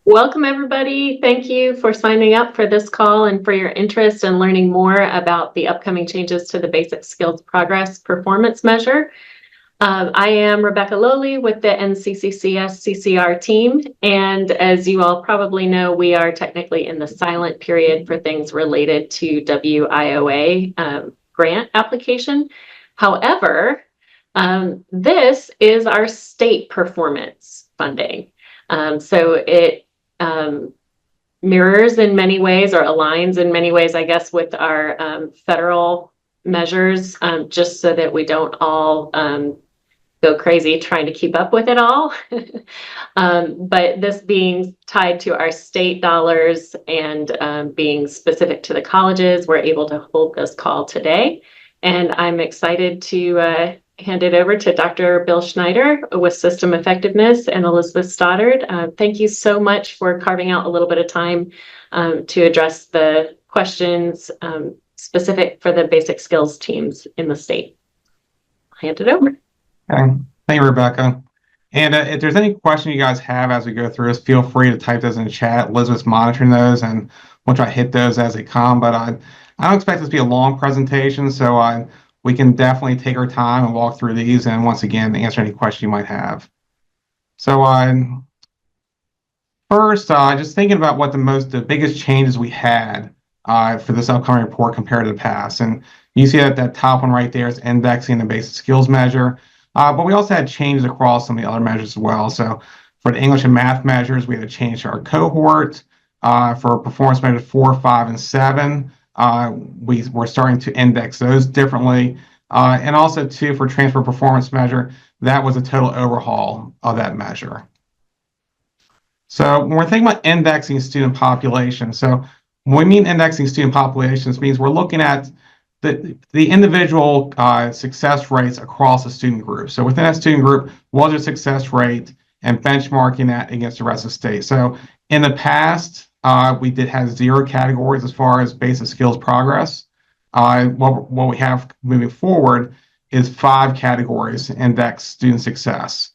Welcome, everybody. Thank you for signing up for this call and for your interest in learning more about the upcoming changes to the Basic Skills Progress Performance Measure. I am Rebecca Loli with the NCCCS CCR team, and as you all probably know, we are technically in the silent period for things related to WIOA grant application. However, this is our state performance funding. So it mirrors in many ways, or aligns in many ways, I guess, with our federal measures, just so that we don't all go crazy trying to keep up with it all. But this being tied to our state dollars and being specific to the colleges, we're able to hold this call today. And I'm excited to hand it over to Dr. Bill Schneider with System Effectiveness and Elizabeth Stoddard. Thank you so much for carving out a little bit of time to address the questions specific for the basic skills teams in the state. I'll hand it over. Okay. Thank you, Rebecca. And if there's any question you guys have as we go through this, feel free to type those in the chat. Elizabeth's monitoring those, and we'll try to hit those as they come. But I don't expect this to be a long presentation, so we can definitely take our time and walk through these, and once again, answer any question you might have. So first, just thinking about what the biggest changes we had for this upcoming report compared to the past. And you see that top one right there is indexing the basic skills measure. But we also had changes across some of the other measures as well. So for the English and math measures, we had a change to our cohort. For performance measures 4, 5, and 7, we're starting to index those differently. And also, too, for transfer performance measure, that was a total overhaul of that measure. So when we're thinking about indexing student population, so when we mean indexing student populations, means we're looking at the individual success rates across a student group. So within that student group, what is their success rate, and benchmarking that against the rest of the state. So in the past, we did have 0 categories as far as basic skills progress. What we have moving forward is 5 categories to index student success.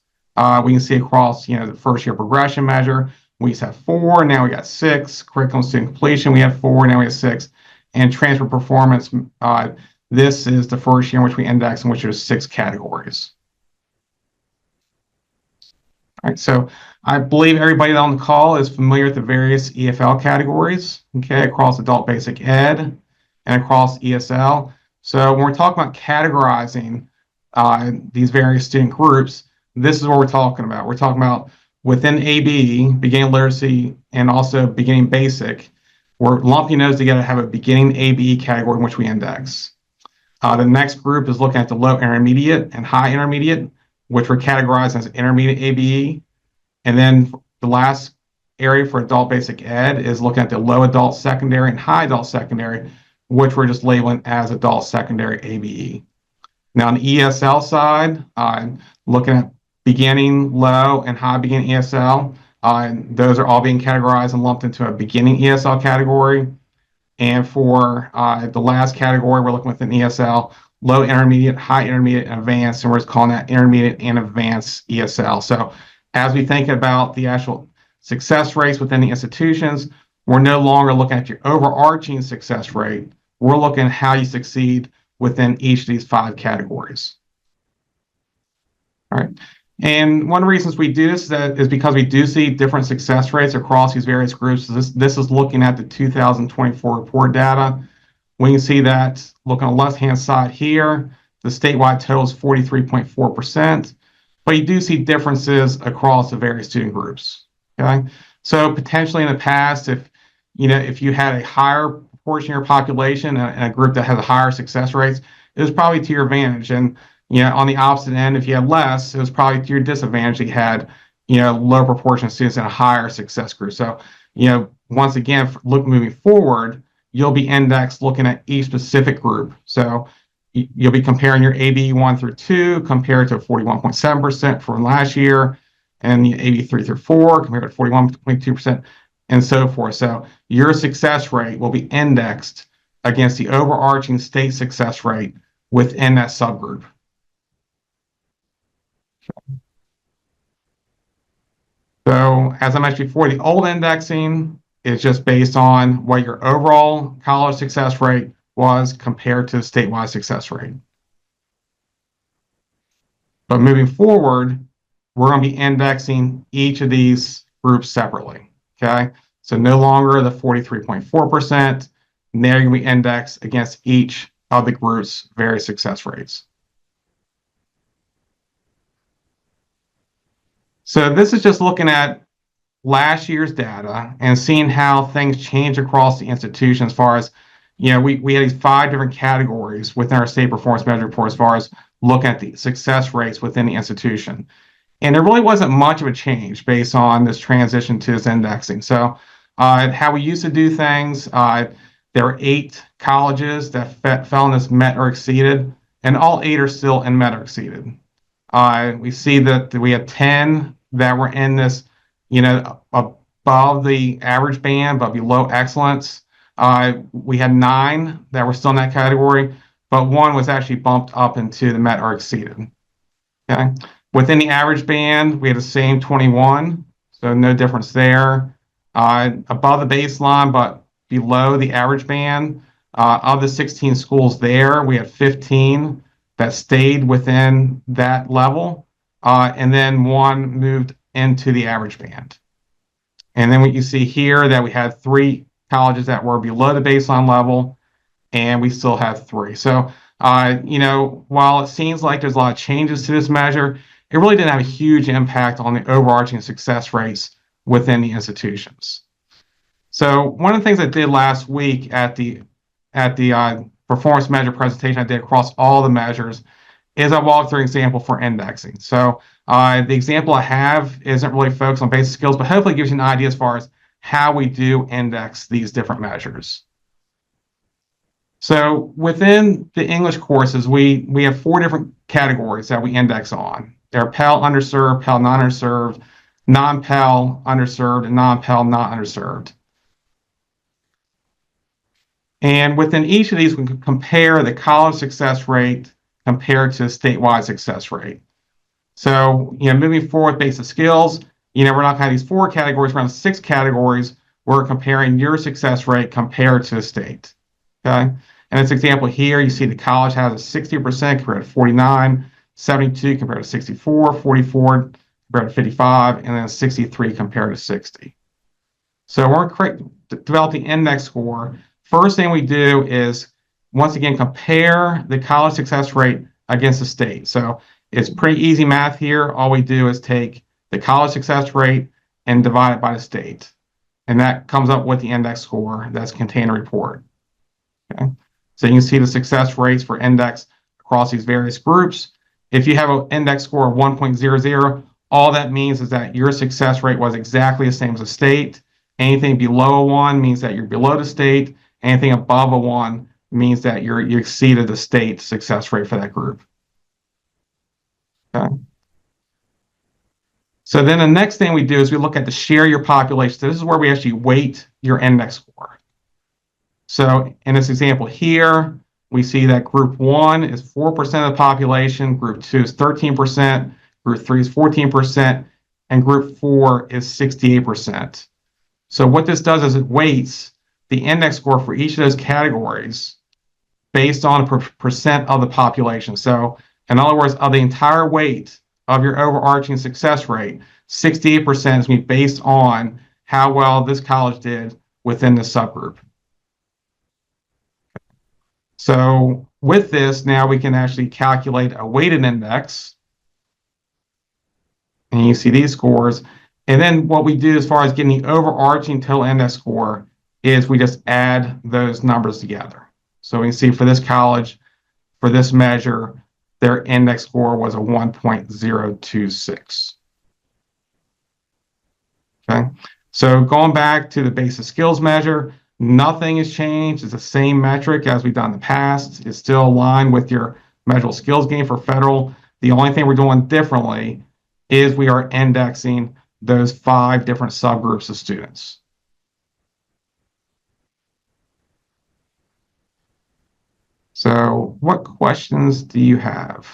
We can see across, the first year progression measure, we used to have 4, now we got 6. Curriculum student completion, we have 4, now we have 6. And transfer performance, this is the first year in which we index, in which there's 6 categories. All right, so I believe everybody on the call is familiar with the various EFL categories, okay, across adult basic ed and across ESL. So when we're talking about categorizing these various student groups, this is what we're talking about. We're talking about within AB, beginning literacy, and also beginning basic, we're lumping those together to have a beginning ABE category in which we index. The next group is looking at the low intermediate and high intermediate, which we're categorizing as intermediate ABE. And then the last area for adult basic ed is looking at the low adult secondary and high adult secondary, which we're just labeling as adult secondary ABE. Now on the ESL side, looking at beginning, low, and high beginning ESL, those are all being categorized and lumped into a beginning ESL category. And for the last category, we're looking within ESL, low intermediate, high intermediate, and advanced, and we're just calling that intermediate and advanced ESL. So as we think about the actual success rates within the institutions, we're no longer looking at your overarching success rate. We're looking at how you succeed within each of these 5 categories. All right. And one of the reasons we do this is because we do see different success rates across these various groups. This is looking at the 2024 report data. We can see that, look on the left-hand side here, the statewide total is 43.4%, but you do see differences across the various student groups, okay? So potentially in the past, if you had a higher proportion of your population and a group that has a higher success rates, it was probably to your advantage. And on the opposite end, if you had less, it was probably to your disadvantage that you had, low proportion of students in a higher success group. So, once again, moving forward, you'll be indexed looking at each specific group. So you'll be comparing your AB 1 through 2 compared to 41.7% from last year, and the AB 3 through 4 compared to 41.2%, and so forth. So your success rate will be indexed against the overarching state success rate within that subgroup. So as I mentioned before, the old indexing is just based on what your overall college success rate was compared to the statewide success rate. But moving forward, we're going to be indexing each of these groups separately. Okay. So no longer the 43.4%. Now you're going to be indexed against each of the group's various success rates. So this is just looking at last year's data and seeing how things change across the institution as far as, we had these 5 different categories within our state performance measure report as far as looking at the success rates within the institution. And there really wasn't much of a change based on this transition to this indexing. So how we used to do things, there were 8 colleges that fell in this met or exceeded, and all 8 are still in met or exceeded. We see that we had 10 that were in this, above the average band, but below excellence. We had 9 that were still in that category, but 1 was actually bumped up into the met or exceeded. Okay. Within the average band, we had the same 21, so no difference there. Above the baseline, but below the average band, of the 16 schools there, we had 15 that stayed within that level, and then 1 moved into the average band. And then what you see here that we had 3 colleges that were below the baseline level, and we still have 3. So, while it seems like there's a lot of changes to this measure, it really didn't have a huge impact on the overarching success rates within the institutions. So one of the things I did last week at the performance measure presentation I did across all the measures is I walked through an example for indexing. So the example I have isn't really focused on basic skills, but hopefully it gives you an idea as far as how we do index these different measures. So within the English courses, we have 4 different categories that we index on. They're Pell underserved, Pell non-underserved, non-Pell underserved, and non-Pell not underserved. And within each of these, we can compare the college success rate compared to the statewide success rate. So, moving forward, basic skills, we're not going to have these 4 categories, we're going to have 6 categories. We're comparing your success rate compared to the state. Okay. And this example here, you see the college has a 60% compared to 49, 72 compared to 64, 44 compared to 55, and then 63 compared to 60. So we're developing index score. First thing we do is, once again, compare the college success rate against the state. So it's pretty easy math here. All we do is take the college success rate and divide it by the state. And that comes up with the index score that's contained in the report. Okay. So you can see the success rates for index across these various groups. If you have an index score of 1.00, all that means is that your success rate was exactly the same as the state. Anything below a 1 means that you're below the state. Anything above a 1 means that you exceeded the state success rate for that group. Okay. So then the next thing we do is we look at the share your population. So this is where we actually weight your index score. So in this example here, we see that group 1 is 4% of the population, group 2 is 13%, group 3 is 14%, and group 4 is 68%. So what this does is it weights the index score for each of those categories based on a percent of the population. So in other words, of the entire weight of your overarching success rate, 68% is going to be based on how well this college did within the subgroup. So with this, now we can actually calculate a weighted index. And you see these scores. And then what we do as far as getting the overarching total index score is we just add those numbers together. So we can see for this college, for this measure, their index score was a 1.026. Okay. So going back to the basic skills measure, nothing has changed. It's the same metric as we've done in the past. It's still aligned with your measurable skills gain for federal. The only thing we're doing differently is we are indexing those 5 different subgroups of students. So what questions do you have?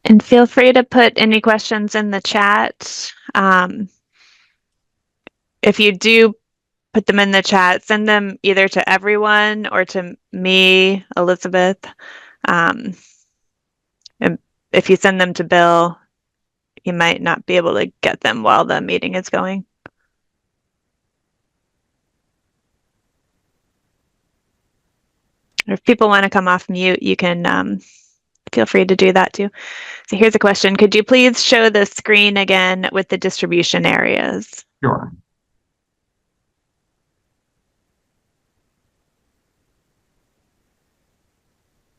And feel free to put any questions in the chat. If you do put them in the chat, send them either to everyone or to me, Elizabeth. And if you send them to Bill, he might not be able to get them while the meeting is going. Or if people want to come off mute, you can feel free to do that too. So here's a question. Could you please show the screen again with the distribution areas? Sure.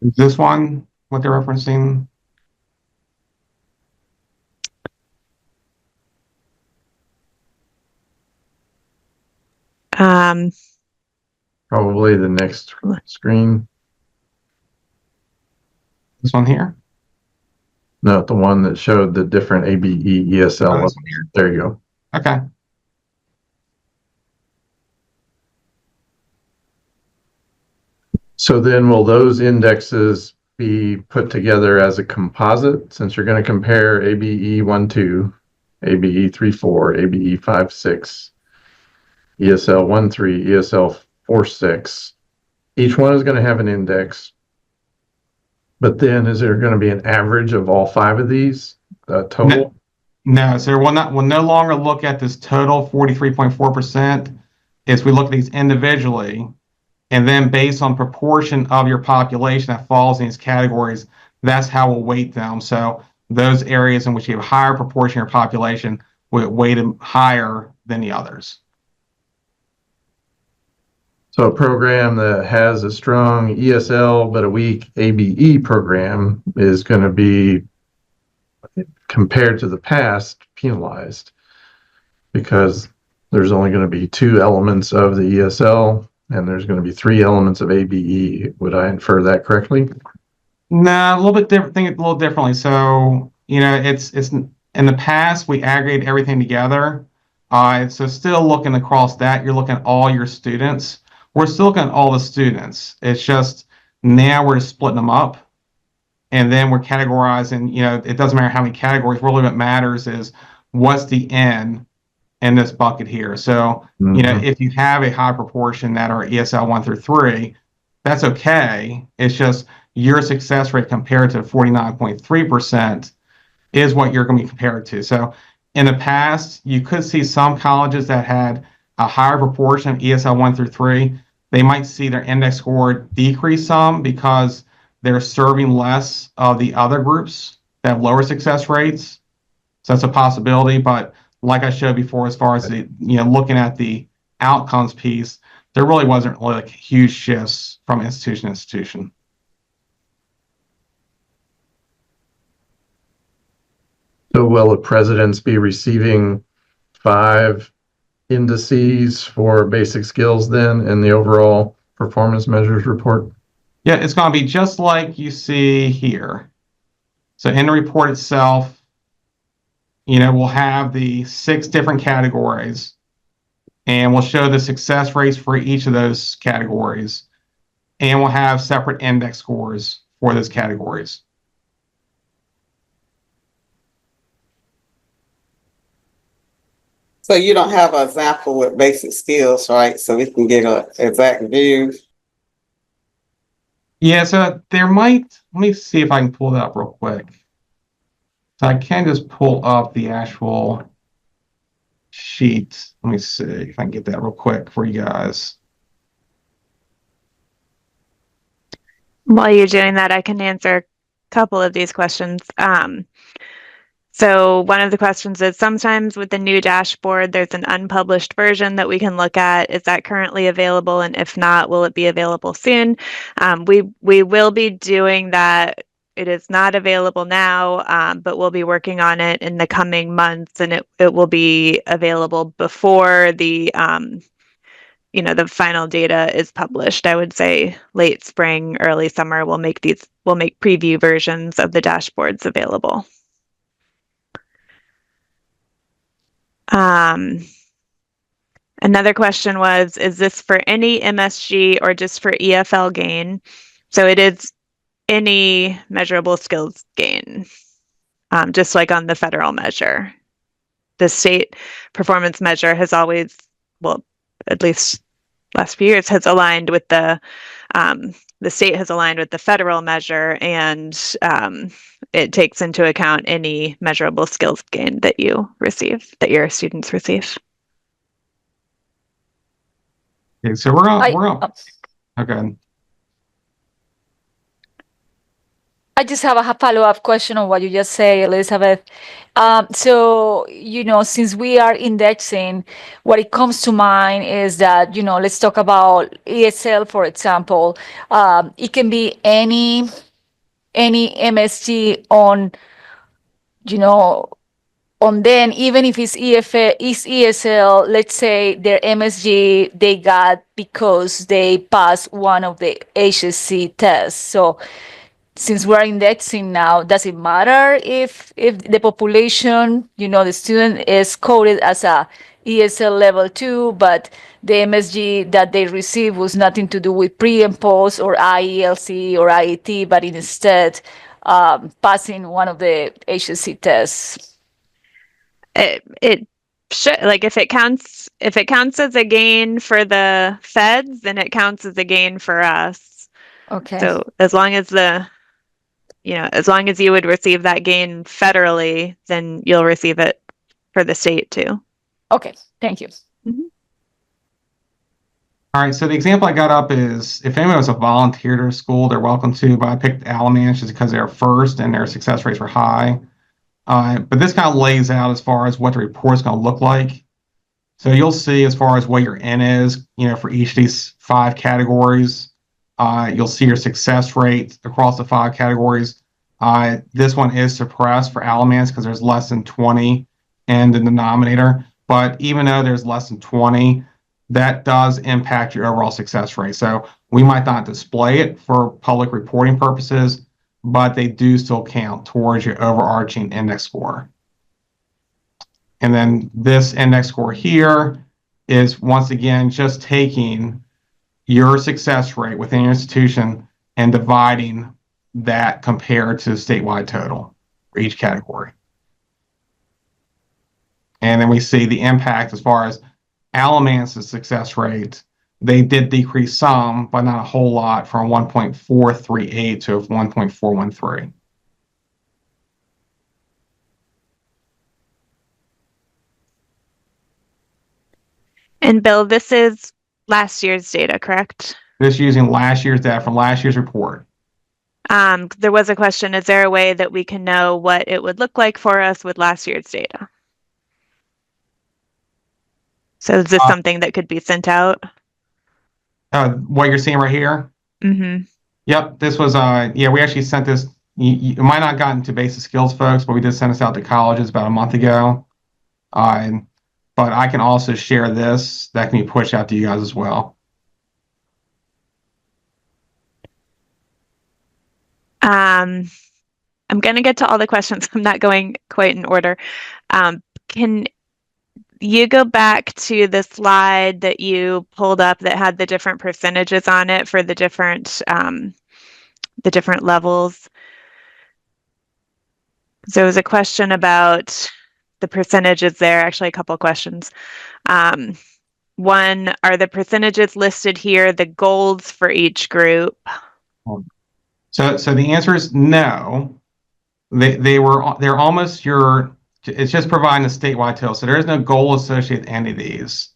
Is this one what they're referencing? Probably the next screen. This one here? No, the one that showed the different ABE, ESL. Oh, this one here. There you go. Okay. So then will those indexes be put together as a composite, since you're going to compare ABE 1.2, ABE 3.4, ABE 5.6, ESL 1.3, ESL 4.6. Each one is going to have an index. But then is there going to be an average of all 5 of these total? No, so we'll no longer look at this total 43.4%. Is we look at these individually, and then based on proportion of your population that falls in these categories, that's how we'll weight them. So those areas in which you have a higher proportion of your population will weight them higher than the others. So a program that has a strong ESL but a weak ABE program is going to be, compared to the past, penalized, because there's only going to be 2 elements of the ESL and there's going to be 3 elements of ABE. Would I infer that correctly? No, a little bit different. Think it a little differently. So it's in the past we aggregate everything together. So still looking across that, you're looking at all your students. We're still looking at all the students. It's just now we're splitting them up, and then we're categorizing. It doesn't matter how many categories. Really, what matters is what's the N in this bucket here. So, if you have a high proportion that are ESL 1 through 3, that's okay. It's just your success rate compared to 49.3% is what you're going to be compared to. So, in the past, you could see some colleges that had a higher proportion of ESL 1 through 3. They might see their index score decrease some because they're serving less of the other groups that have lower success rates. So that's a possibility. But like I showed before, as far as the looking at the outcomes piece, there really wasn't like huge shifts from institution to institution. So will the presidents be receiving 5 indices for basic skills then in the overall performance measures report? Yeah, it's going to be just like you see here. So in the report itself, we'll have the 6 different categories, and we'll show the success rates for each of those categories, and we'll have separate index scores for those categories. So you don't have an example with basic skills, right? So we can get an exact view. Yeah, so there might, let me see if I can pull that up real quick. So I can just pull up the actual sheet. Let me see if I can get that real quick for you guys. While you're doing that, I can answer a couple of these questions. So one of the questions is, sometimes with the new dashboard, there's an unpublished version that we can look at. Is that currently available? And if not, will it be available soon? We will be doing that. It is not available now, but we'll be working on it in the coming months, and it will be available before the the final data is published. I would say late spring, early summer, we'll make preview versions of the dashboards available. Another question was, is this for any MSG or just for EFL gain? So it is any measurable skills gain. just like on the federal measure. The state performance measure has always, well, at least last few years, has aligned with the state has aligned with the federal measure, and it takes into account any measurable skills gain that you receive, that your students receive. Okay, so we're up. Okay. I just have a follow-up question on what you just say, Elizabeth. So, since we are indexing, what it comes to mind is that, let's talk about ESL, for example. It can be any MSG on, then even if it's ESL, let's say their MSG they got because they passed one of the HSC tests. So since we're indexing now, does it matter if the population, the student is coded as a ESL level 2, but the MSG that they received was nothing to do with pre and post or IELC or IET, but instead passing one of the HSC tests? It should, like, if it counts as a gain for the feds, then it counts as a gain for us. Okay. So as long as you would receive that gain federally, then you'll receive it for the state too. Okay, thank you. Mm-hmm. All right, so the example I got up is if anyone was a volunteer to a school, they're welcome to, but I picked Alamance just because they're first and their success rates were high. But this kind of lays out as far as what the report's going to look like. So you'll see as far as what your N is, for each of these 5 categories. You'll see your success rate across the 5 categories. This one is suppressed for Alamance because there's less than 20 in the denominator. But even though there's less than 20, that does impact your overall success rate. So we might not display it for public reporting purposes, but they do still count towards your overarching index score. And then this index score here is, once again, just taking your success rate within your institution and dividing that compared to the statewide total for each category. And then we see the impact as far as Alamance's success rate. They did decrease some, but not a whole lot, from 1.438 to 1.413. And Bill, this is last year's data, correct? This is using last year's data from last year's report. There was a question, is there a way that we can know what it would look like for us with last year's data? So is this something that could be sent out? What you're seeing right here? Mm-hmm. Yep, this was, we actually sent this. You might not have gotten to basic skills, folks, but we did send this out to colleges about a month ago. But I can also share this. That can be pushed out to you guys as well. I'm going to get to all the questions. I'm not going quite in order. Can you go back to the slide that you pulled up that had the different percentages on it for the different levels? So there was a question about the percentages there, actually a couple of questions. One, are the percentages listed here the goals for each group? So the answer is no. They're almost it's just providing a statewide total. So there is no goal associated with any of these.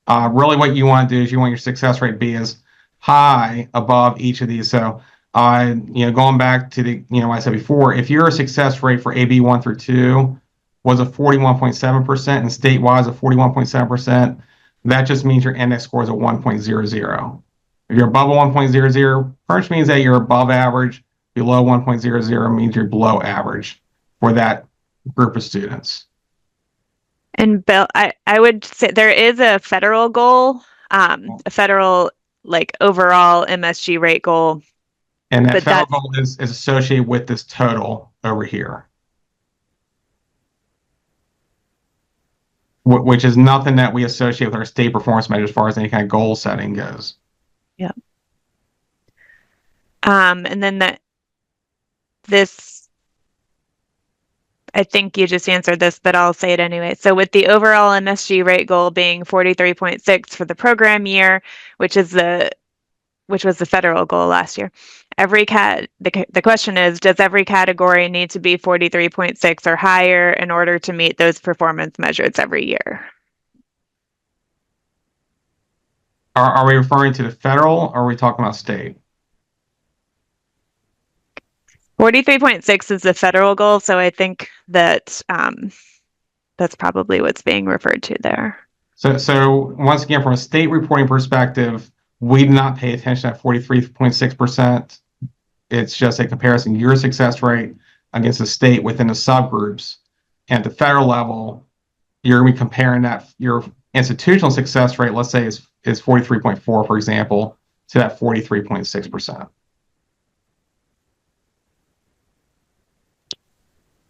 Really what you want to do is you want your success rate to be as high above each of these. So going back to the, what I said before, if your success rate for AB 1 through 2 was a 41.7% and statewide is a 41.7%, that just means your index score is a 1.00. If you're above a 1.00, first means that you're above average. Below 1.00 means you're below average for that group of students. And Bill, I would say there is a federal goal, a federal overall MSG rate goal. And that federal goal is associated with this total over here, which is nothing that we associate with our state performance measure as far as any kind of goal setting goes. Yeah. And then this I think you just answered this, but I'll say it anyway. So with the overall MSG rate goal being 43.6 for the program year, which was the federal goal last year, the question is, does every category need to be 43.6 or higher in order to meet those performance measures every year? Are we referring to the federal or are we talking about state? 43.6 is the federal goal, so I think that that's probably what's being referred to there. So once again, from a state reporting perspective, we do not pay attention at 43.6%. It's just a comparison of your success rate against the state within the subgroups. And at the federal level, you're going to be comparing that your institutional success rate, let's say, is 43.4, for example, to that 43.6%.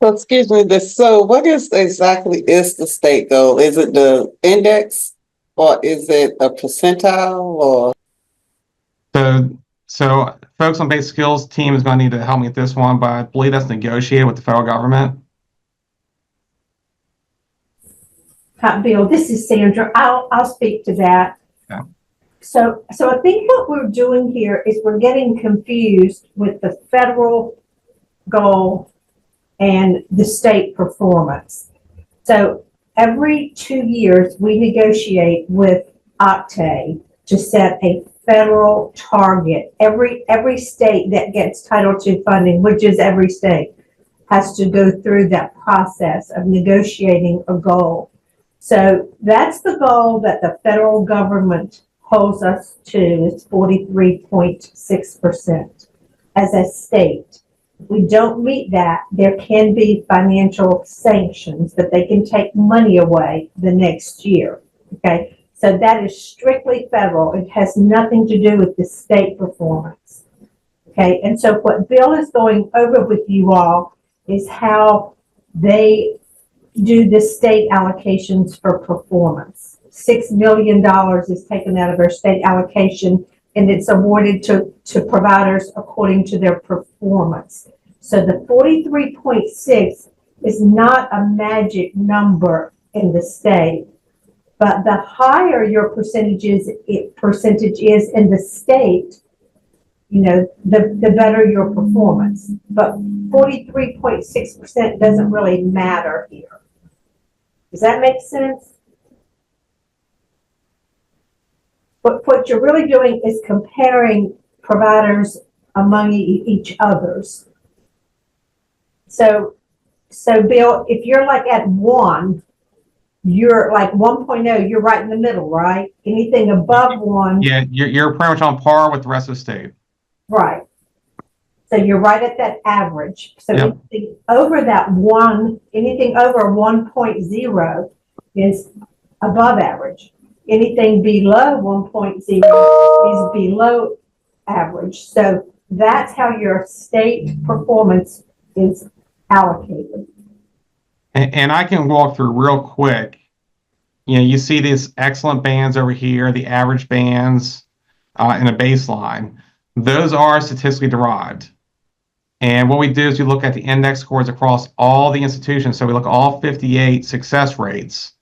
So excuse me, so what exactly is the state goal? Is it the index or is it a percentile or? So folks on basic skills team is going to need to help me with this one, but I believe that's negotiated with the federal government. Hi, Bill, this is Sandra. I'll speak to that. Yeah. So I think what we're doing here is we're getting confused with the federal goal and the state performance. So every 2 years, we negotiate with Octave to set a federal target. Every state that gets Title II funding, which is every state, has to go through that process of negotiating a goal. So that's the goal that the federal government holds us to, is 43.6% as a state. If we don't meet that, there can be financial sanctions, that they can take money away the next year. Okay, so that is strictly federal. It has nothing to do with the state performance. Okay, and so what Bill is going over with you all is how they do the state allocations for performance. $6 million is taken out of our state allocation and it's awarded to providers according to their performance. So the 43.6 is not a magic number in the state, but the higher your percentage is in the state, you know, the better your performance. But 43.6% doesn't really matter here. Does that make sense? But what you're really doing is comparing providers among each others. So Bill, if you're like at 1, you're like 1.0, you're right in the middle, right? Anything above 1. Yeah, you're pretty much on par with the rest of the state. Right. So you're right at that average. So Yep. anything over that 1, anything over 1.0 is above average. Anything below 1.0 is below average. So that's how your state performance is allocated. And I can walk through real quick. You know, you see these excellent bands over here, the average bands and a baseline. Those are statistically derived. And what we do is we look at the index scores across all the institutions. So we look at all 58 success rates,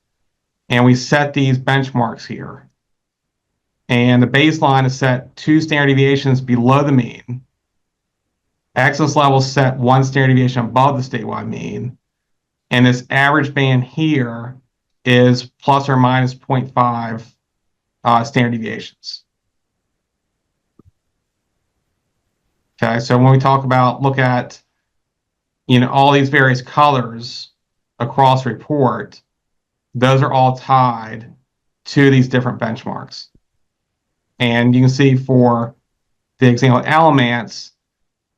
and we set these benchmarks here. And the baseline is set 2 standard deviations below the mean. Excellence level is set 1 standard deviation above the statewide mean. And this average band here is plus or minus 0.5 standard deviations. Okay, so when we talk about, look at, you know, all these various colors across the report, those are all tied to these different benchmarks. And you can see for the example of Alamance,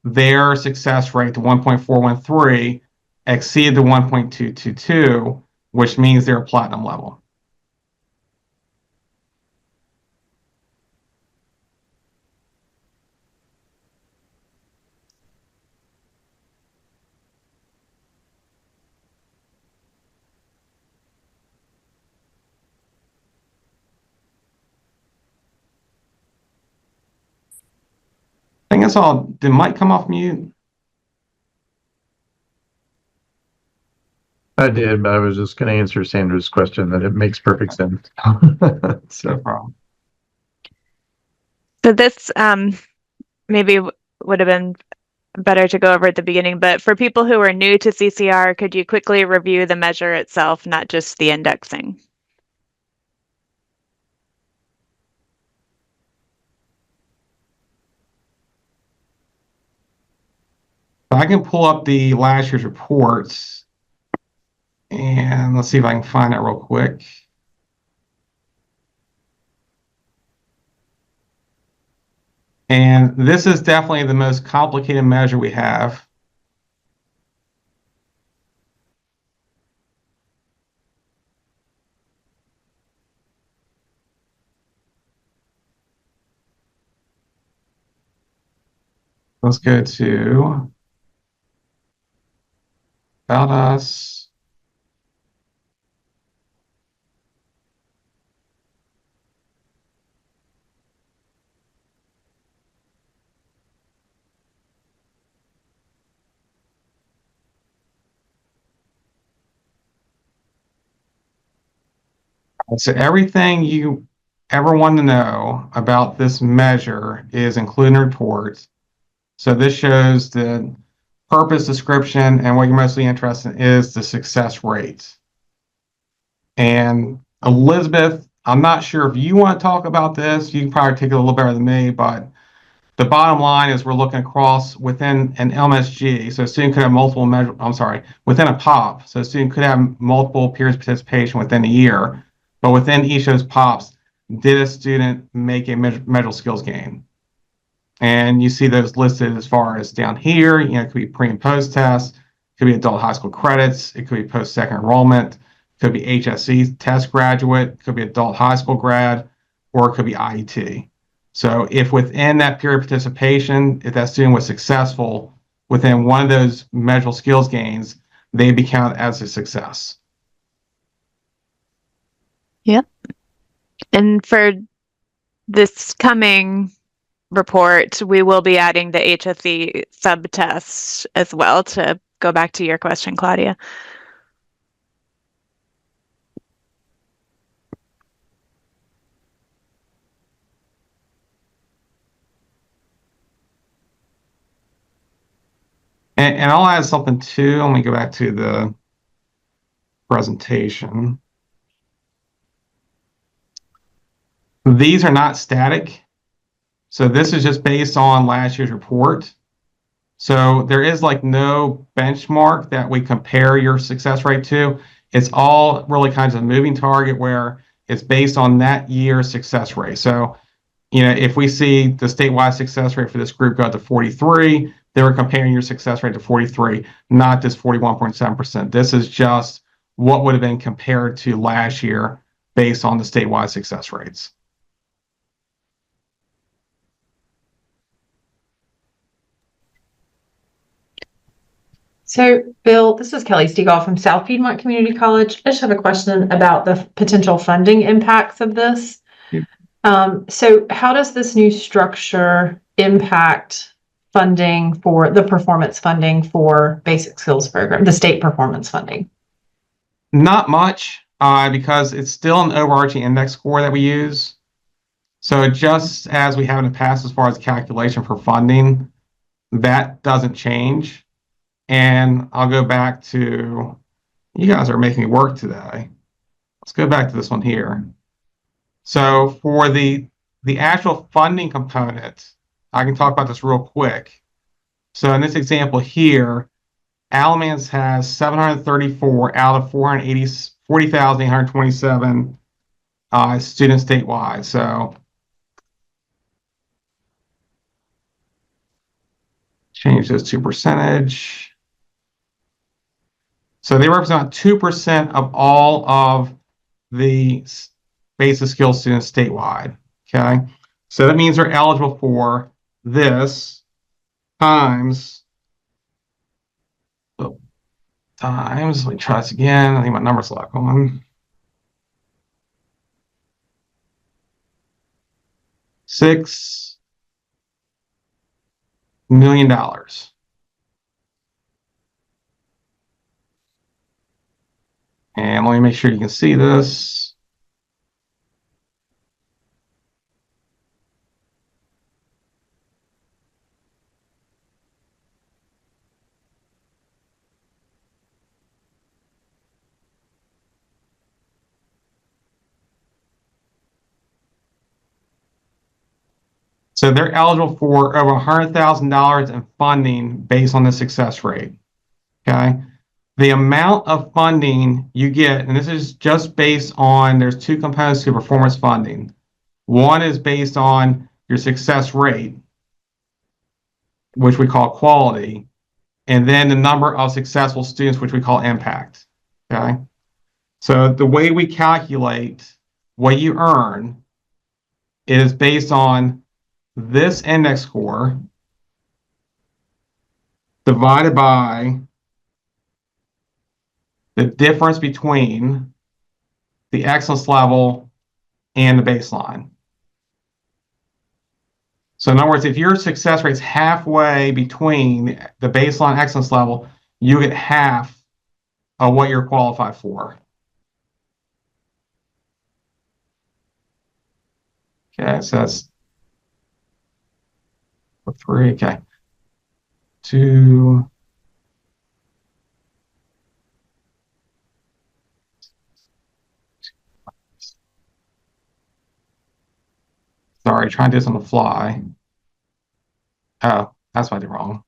their success rate, the 1.413, exceeded the 1.222, which means they're a platinum level. I think that's all. Did Mike come off mute? I did, but I was just going to answer Sandra's question that it makes perfect sense. No So, problem. So this maybe would have been better to go over at the beginning, but for people who are new to CCR, could you quickly review the measure itself, not just the indexing? I can pull up the last year's reports, and let's see if I can find that real quick. And this is definitely the most complicated measure we have. Let's go to About Us. So everything you ever want to know about this measure is included in the report. So this shows the purpose, description, and what you're mostly interested in is the success rate. And Elizabeth, I'm not sure if you want to talk about this. You can probably take it a little better than me, but the bottom line is we're looking across within an MSG. So a student could have multiple measure, I'm sorry, within a POP. So a student could have multiple periods of participation within a year, but within each of those POPs, did a student make a measurable skills gain? And you see those listed as far as down here. You know, it could be pre and post tests, it could be adult high school credits, it could be post-second enrollment, it could be HSE test graduate, it could be adult high school grad, or it could be IET. So if within that period of participation, if that student was successful within one of those measurable skills gains, they'd be counted as a success. Yep. And for this coming report, we will be adding the HSE subtests as well, to go back to your question, Claudia. And I'll add something too. Let me go back to the presentation. These are not static. So this is just based on last year's report. So there is like no benchmark that we compare your success rate to. It's all really kinds of moving target where it's based on that year's success rate. So, you know, if we see the statewide success rate for this group go up to 43, they were comparing your success rate to 43, not this 41.7%. This is just what would have been compared to last year based on the statewide success rates. So, Bill, this is Kelly Stegall from South Piedmont Community College. I just have a question about the potential funding impacts of this. Yeah. So how does this new structure impact funding for the performance funding for basic skills program, the state performance funding? Not much, because it's still an overarching index score that we use. So just as we have in the past as far as calculation for funding, that doesn't change. And I'll go back to, you guys are making me work today. Let's go back to this one here. So for the actual funding component, I can talk about this real quick. So in this example here, Alamance has 734 out of 40,827 students statewide. So change this to percentage. So they represent 2% of all of the basic skills students statewide. Okay, so that means they're eligible for this times. Let me try this again. I think my number's locked on. $6 million. And let me make sure you can see this. So they're eligible for over $100,000 in funding based on the success rate. Okay. The amount of funding you get, and this is just based on, there's two components to performance funding. One is based on your success rate, which we call quality, and then the number of successful students, which we call impact. Okay. So the way we calculate what you earn is based on this index score divided by the difference between the excellence level and the baseline. So in other words, if your success rate's halfway between the baseline excellence level, you get half of what you're qualified for. Okay, so that's 3, okay. 2. Sorry, trying to do this on the fly. Oh, that's what I did wrong.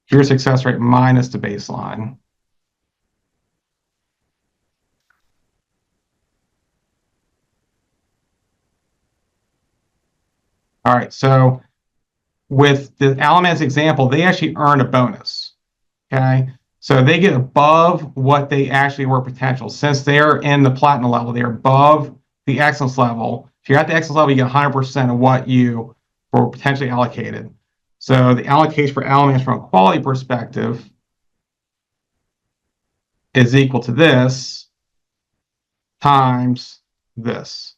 Your success rate minus the baseline. All right, so with the Alamance example, they actually earn a bonus. Okay, so they get above what they actually were potential. Since they're in the platinum level, they're above the excellence level. If you're at the excellence level, you get 100% of what you were potentially allocated. So the allocation for Alamance from a quality perspective is equal to this times this.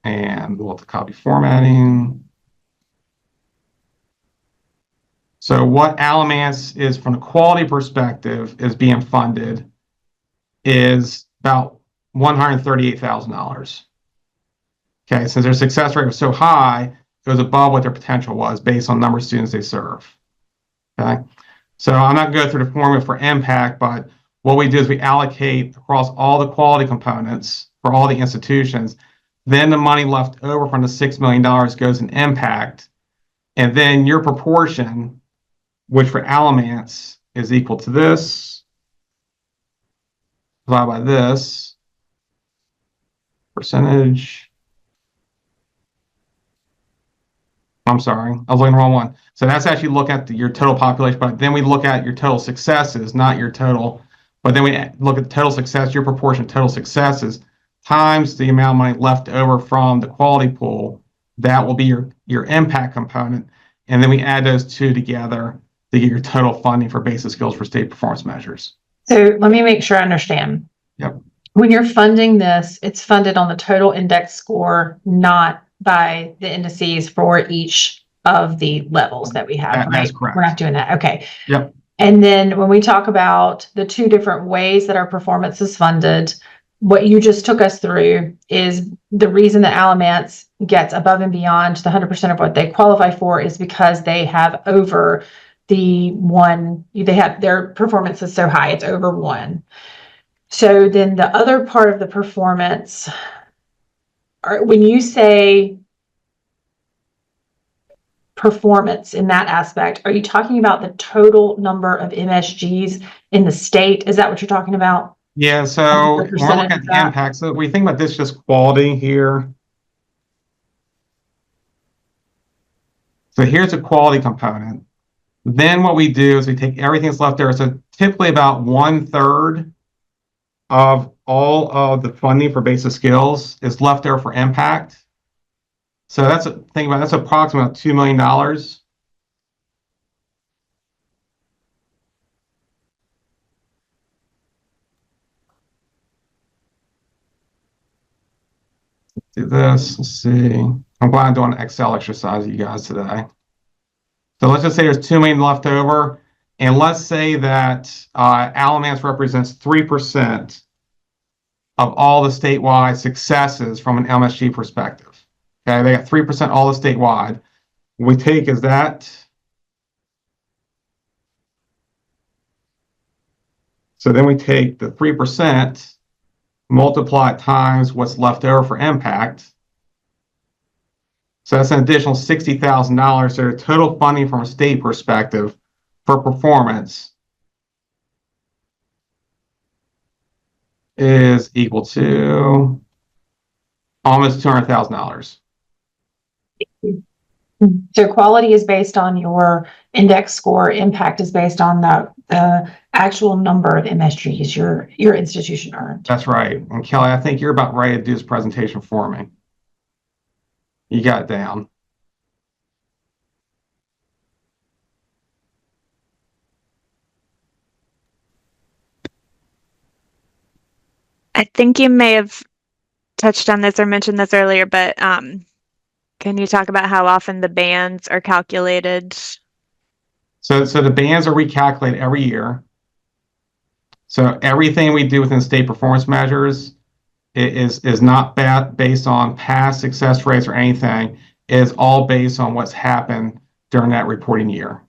And we'll have to copy formatting. So what Alamance is from a quality perspective is being funded is about $138,000. Okay, since their success rate was so high, it was above what their potential was based on the number of students they serve. Okay, so I'm not going to go through the formula for impact, but what we do is we allocate across all the quality components for all the institutions. Then the money left over from the $6 million goes in impact. And then your proportion, which for Alamance is equal to this, divided by this, percentage. I'm sorry, I was looking at the wrong one. So that's actually looking at your total population, but then we look at your total successes, not your total. But then we look at total success, your proportion of total successes, times the amount of money left over from the quality pool. That will be your impact component. And then we add those two together to get your total funding for basic skills for state performance measures. So let me make sure I understand. Yep. When you're funding this, it's funded on the total index score, not by the indices for each of the levels that we have, right? That's correct. We're not doing that. Okay. Yep. And then when we talk about the two different ways that our performance is funded, what you just took us through is the reason that Alamance gets above and beyond the 100% of what they qualify for is because they have over the one, they have their performance is so high, it's over 1. So then the other part of the performance, when you say performance in that aspect, are you talking about the total number of MSGs in the state? Is that what you're talking about? Yeah, so when we're looking at the impact, so we think about this just quality here. So here's a quality component. Then what we do is we take everything that's left there. So typically about 1/3 of all of the funding for basic skills is left there for impact. So that's a think about that's approximately $2 million. Do this. Let's see. I'm glad I'm doing an Excel exercise with you guys today. So let's just say there's $2 million left over. And let's say that Alamance represents 3% of all the statewide successes from an MSG perspective. Okay, they got 3% all the statewide. We take as that. So then we take the 3%, multiply it times what's left over for impact. So that's an additional $60,000. So total funding from a state perspective for performance is equal to almost $200,000. So quality is based on your index score. Impact is based on the actual number of MSGs your institution earned. That's right. And Kelly, I think you're about ready to do this presentation for me. You got it down. I think you may have touched on this or mentioned this earlier, but can you talk about how often the bands are calculated? So the bands are recalculated every year. So everything we do within state performance measures is not based on past success rates or anything. It is all based on what's happened during that reporting year.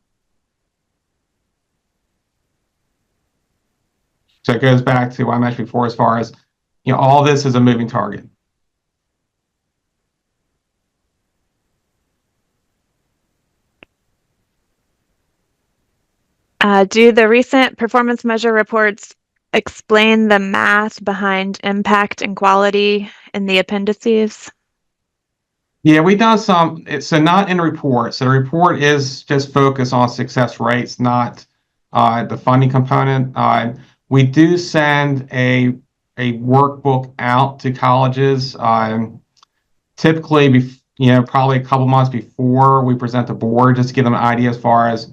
So it goes back to what I mentioned before, as far as, all this is a moving target. Do the recent performance measure reports explain the math behind impact and quality in the appendices? Yeah, we've done some. So not in the report. So the report is just focused on success rates, not the funding component. We do send a workbook out to colleges, typically, probably a couple months before we present the board, just to give them an idea as far as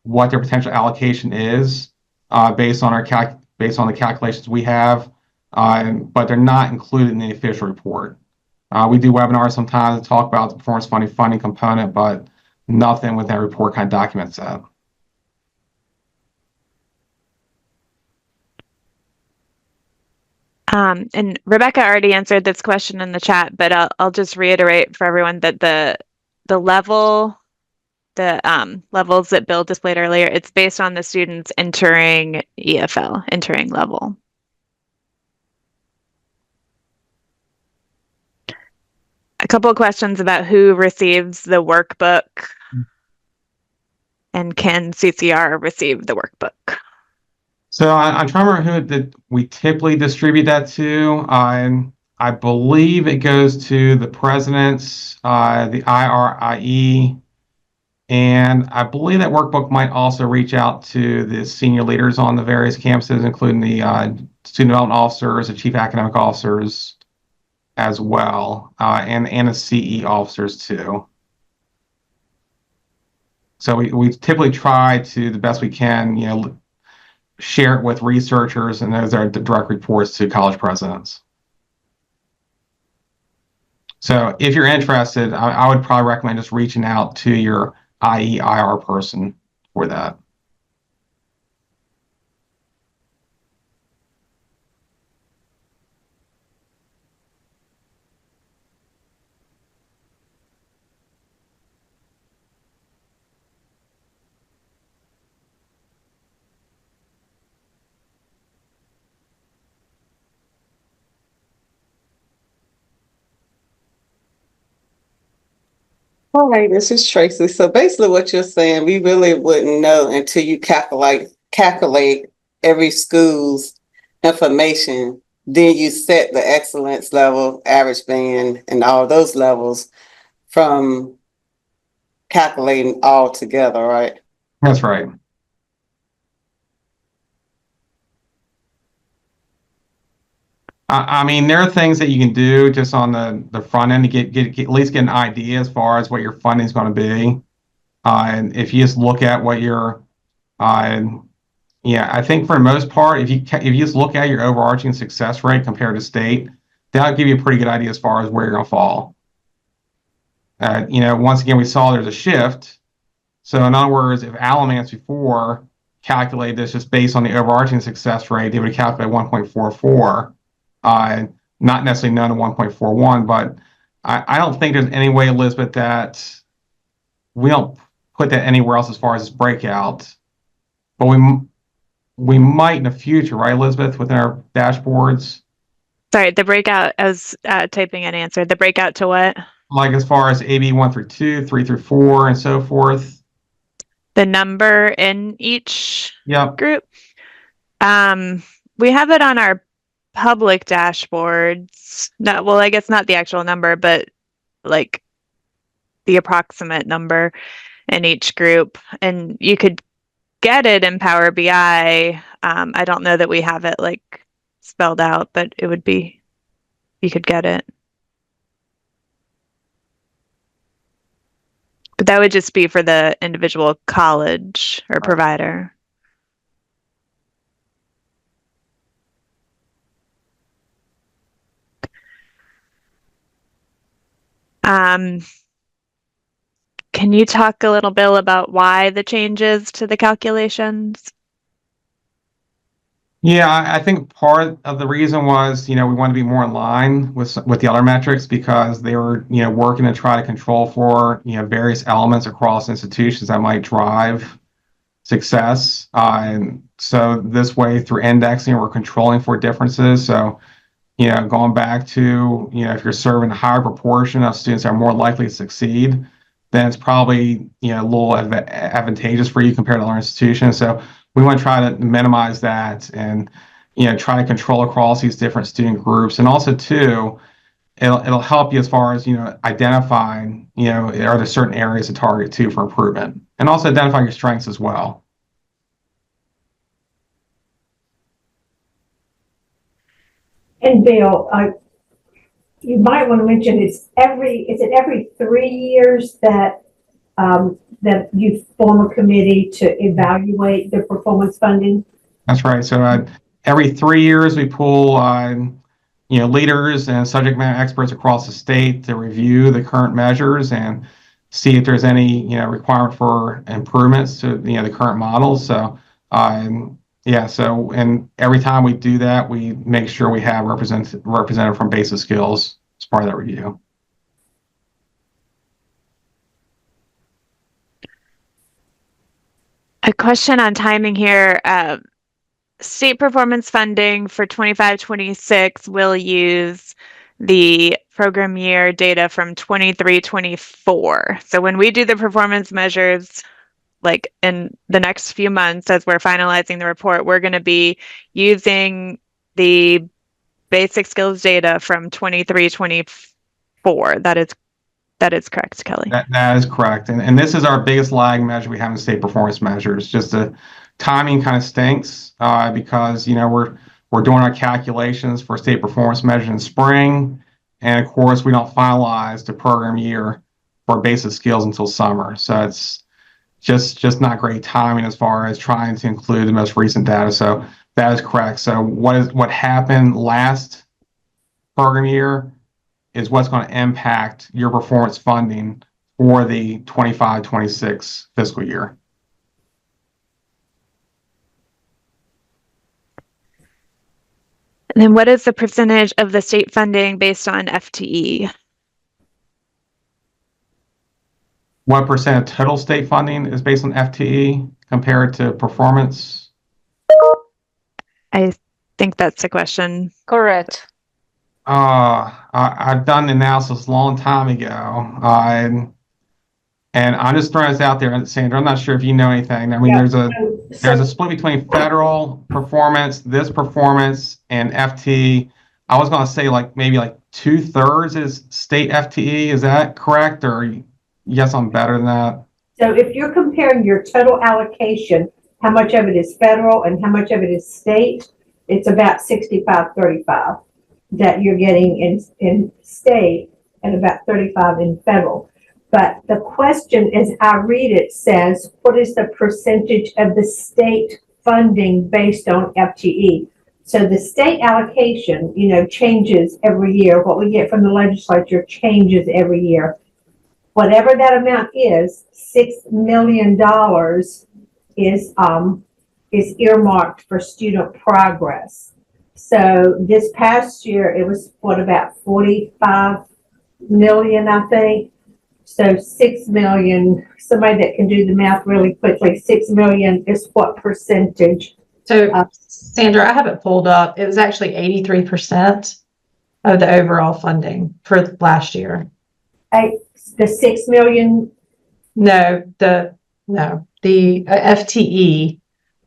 what their potential allocation is based on the calculations we have, but they're not included in the official report. We do webinars sometimes to talk about the performance funding component, but nothing with that report kind of documents that. And Rebecca already answered this question in the chat, but I'll just reiterate for everyone that the levels that Bill displayed earlier, it's based on the students entering EFL, entering level. A couple of questions about who receives the workbook and can CCR receive the workbook? So I'm trying to remember who we typically distribute that to. I believe it goes to the presidents, the IRIE, and I believe that workbook might also reach out to the senior leaders on the various campuses, including the student development officers, the chief academic officers as well, and the CE officers too. So we typically try to, the best we can, share it with researchers, and those are the direct reports to college presidents. So if you're interested, I would probably recommend just reaching out to your IEIR person for that. All right, this is Tracy. So basically what you're saying, we really wouldn't know until you calculate every school's information. Then you set the excellence level, average band, and all those levels from calculating all together, right? That's right. I mean, there are things that you can do just on the front end to get at least get an idea as far as what your funding is going to be. And if you just look at what your, I think for the most part, if you just look at your overarching success rate compared to state, that'll give you a pretty good idea as far as where you're going to fall. Once again, we saw there's a shift. So in other words, if Alamance before calculate this just based on the overarching success rate, they would calculate 1.44, not necessarily known to 1.41, but I don't think there's any way, Elizabeth, that we don't put that anywhere else as far as this breakout, but we might in the future, right, Elizabeth, within our dashboards? Sorry, the breakout, I was typing an answer. The breakout to what? Like as far as AB 1 through 2, 3 through 4, and so forth. The number in each Yep. group. We have it on our public dashboards. No, well, I guess not the actual number, but like the approximate number in each group. And you could get it in Power BI. I don't know that we have it like spelled out, but it would be, you could get it. But that would just be for the individual college or provider. Can you talk a little bit about why the changes to the calculations? Yeah, I think part of the reason was, we want to be more in line with the other metrics because they were, working to try to control for, various elements across institutions that might drive success. And so this way through indexing, we're controlling for differences. So, going back to, if you're serving a higher proportion of students that are more likely to succeed, then it's probably, a little advantageous for you compared to other institutions. So we want to try to minimize that and, try to control across these different student groups. And also too, it'll help you as far as, identifying, are there certain areas to target too for improvement, and also identifying your strengths as well. And Bill, you might want to mention is it every 3 years that that you form a committee to evaluate the performance funding? That's right. So every 3 years we pull leaders and subject matter experts across the state to review the current measures and see if there's any requirement for improvements to the current models. So and every time we do that, we make sure we have representative from basic skills as part of that review. A question on timing here. State performance funding for 25-26 will use the program year data from 23-24. So when we do the performance measures, like in the next few months, as we're finalizing the report, we're going to be using the basic skills data from 23-24. That is correct, Kelly. That is correct. And this is our biggest lag measure we have in state performance measures. Just the timing kind of stinks because, we're doing our calculations for state performance measures in spring. And of course, we don't finalize the program year for basic skills until summer. So it's just not great timing as far as trying to include the most recent data. So that is correct. So what happened last program year is what's going to impact your performance funding for the 25-26 fiscal year. And then what is the percentage of the state funding based on FTE? What percent of total state funding is based on FTE compared to performance? I think that's the question. Correct. I've done the analysis a long time ago. And I'm just throwing this out there, Sandra. I'm not sure if you know anything. I mean, there's a split between federal performance, this performance, and FTE. I was going to say maybe 2/3 is state FTE. Is that correct? Or yes, I'm better than that. So if you're comparing your total allocation, how much of it is federal and how much of it is state, it's about 65-35 that you're getting in state and about 35 in federal. But the question, as I read it, says, what is the percentage of the state funding based on FTE? So the state allocation, changes every year. What we get from the legislature changes every year. Whatever that amount is, $6 million is is earmarked for student progress. So this past year, it was about 45 million, I think. So 6 million, somebody that can do the math really quickly, 6 million is what percentage? So Sandra, I have it pulled up. It was actually 83% of the overall funding for last year. The 6 million? No, the FTE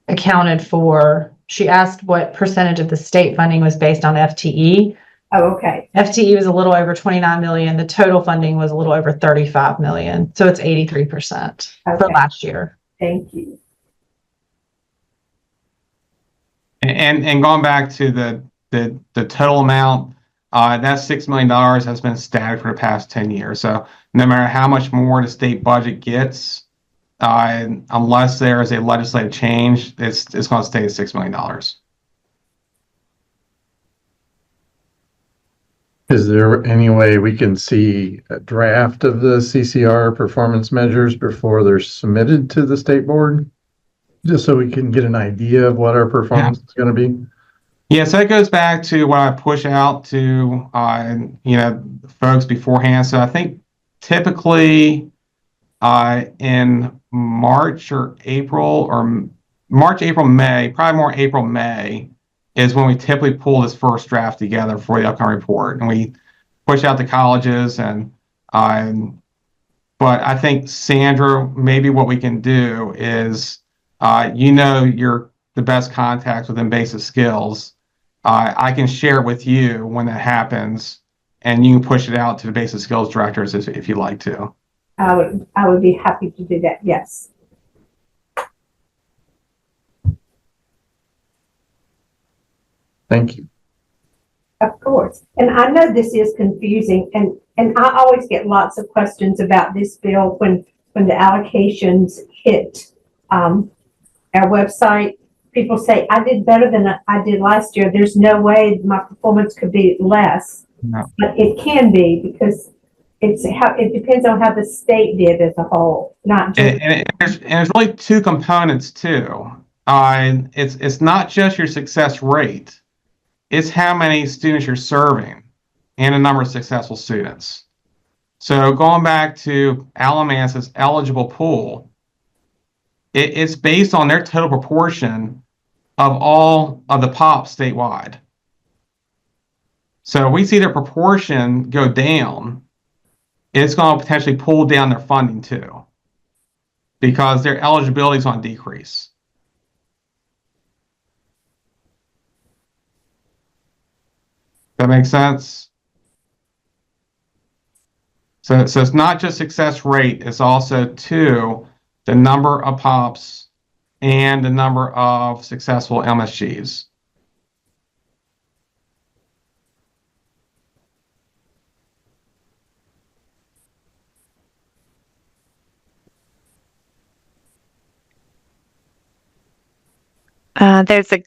accounted for, she asked what percentage of the state funding was based on FTE. Oh, okay. FTE was a little over 29 million. The total funding was a little over 35 million. So it's 83% for last year. Thank you. And going back to the total amount, that $6 million has been static for the past 10 years. So no matter how much more the state budget gets, unless there is a legislative change, it's going to stay at $6 million. Is there any way we can see a draft of the CCR performance measures before they're submitted to the state board? Just so we can get an idea of what our performance is going to be? Yeah, so that goes back to what I push out to folks beforehand. So I think typically in March, April, May, probably more April, May, is when we typically pull this first draft together for the upcoming report, and we push out to colleges. But I think, Sandra, maybe what we can do is, you're the best contacts within basic skills. I can share it with you when that happens, and you can push it out to the basic skills directors if you'd like to. I would be happy to do that. Yes. Thank you. Of course. And I know this is confusing, and I always get lots of questions about this bill when the allocations hit our website. People say, I did better than I did last year. There's no way my performance could be less. No. But it can be, because it depends on how the state did as a whole, not just. And there's really two components too. It's not just your success rate. It's how many students you're serving and the number of successful students. So going back to Alamance's eligible pool, it's based on their total proportion of all of the POPs statewide. So we see their proportion go down, it's going to potentially pull down their funding too, because their eligibility is on decrease. That makes sense? So it's not just success rate, it's also too the number of POPs and the number of successful MSGs. There's a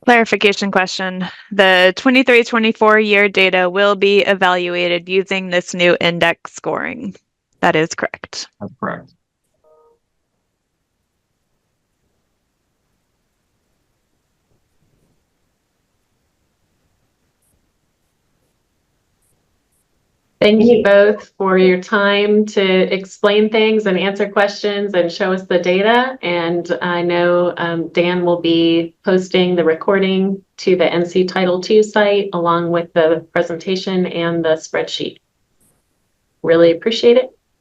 clarification question. The 23-24 year data will be evaluated using this new index scoring. That is correct. That's correct. Thank you both for your time to explain things and answer questions and show us the data. And I know Dan will be posting the recording to the NC Title II site along with the presentation and the spreadsheet. Really appreciate it.